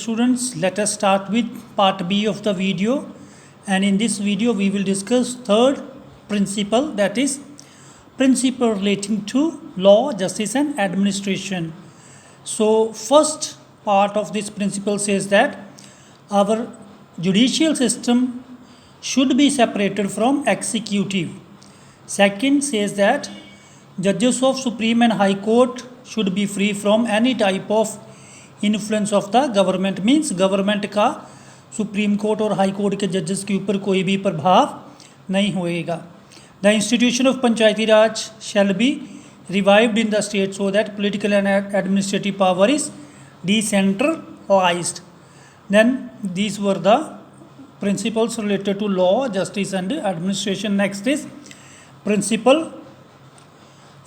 students, let us start with part B of the video, and in this video we will discuss third principle, that is principle relating to law, justice and administration. So first part of this principle says that our judicial system should be separated from executive. Second says that judges of Supreme and High Court should be free from any type of influence of the government, मीन्स government का supreme court और high court के जजेस के ऊपर कोई भी प्रभाव नहीं होएगा. The institution of panchayati raj shall be revived in the state so that political and administrative power is decentralised. Then these were the principles related to law, justice and administration. Next is principle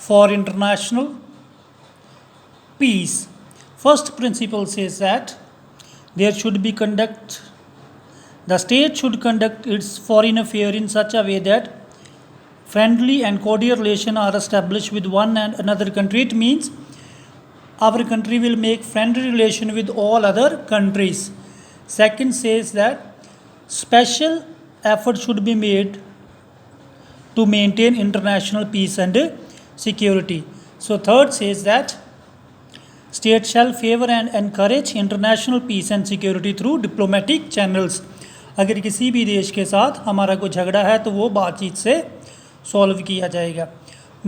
for international peace. First principle says that there should be the state should conduct its foreign affair in such a way that friendly and cordial relations are established with one and another country. It means our country will make friendly relation with all other countries. Second says that special effort should be made to maintain international peace and security. So third says that state shall favor and encourage international peace and security through diplomatic channels. अगर किसी भी देश के साथ हमारा कोई झगड़ा है तो वो बातचीत से सॉल्व किया जाएगा.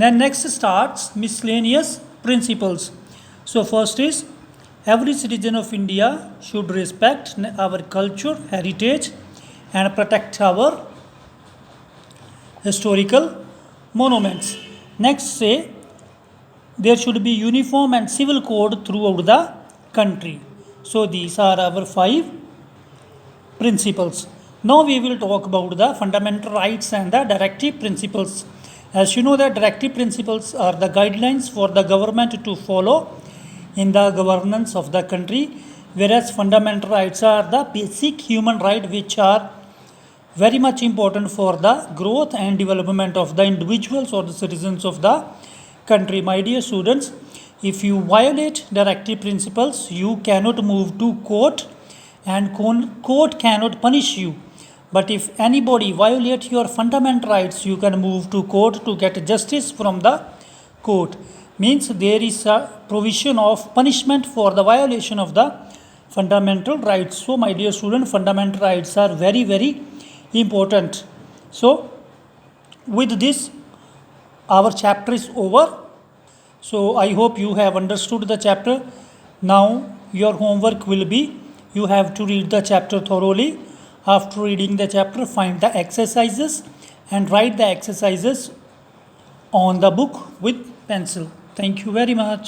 Then next starts miscellaneous principles. So first is every citizen of India should respect our culture, heritage and protect our historical monuments. Next say there should be uniform and civil code throughout the country. So these are our 5 principles. Now we will talk about the fundamental rights and the directive principles. As you know that directive principles are the guidelines for the government to follow in the governance of the country, whereas fundamental rights are the basic human rights which are very much important for the growth and development of the individuals or the citizens of the country. My dear students, if you violate directive principles, you cannot move to court and court cannot punish you. But if anybody violate your fundamental rights, you can move to court to get justice from the court. Means there is a provision of punishment for the violation of the fundamental rights. So my dear student, fundamental rights are very, very important. So with this our chapter is over. So I hope you have understood the chapter. Now your homework will be, you have to read the chapter thoroughly. After reading the chapter, find the exercises and write the exercises on the book with pencil. Thank you very much.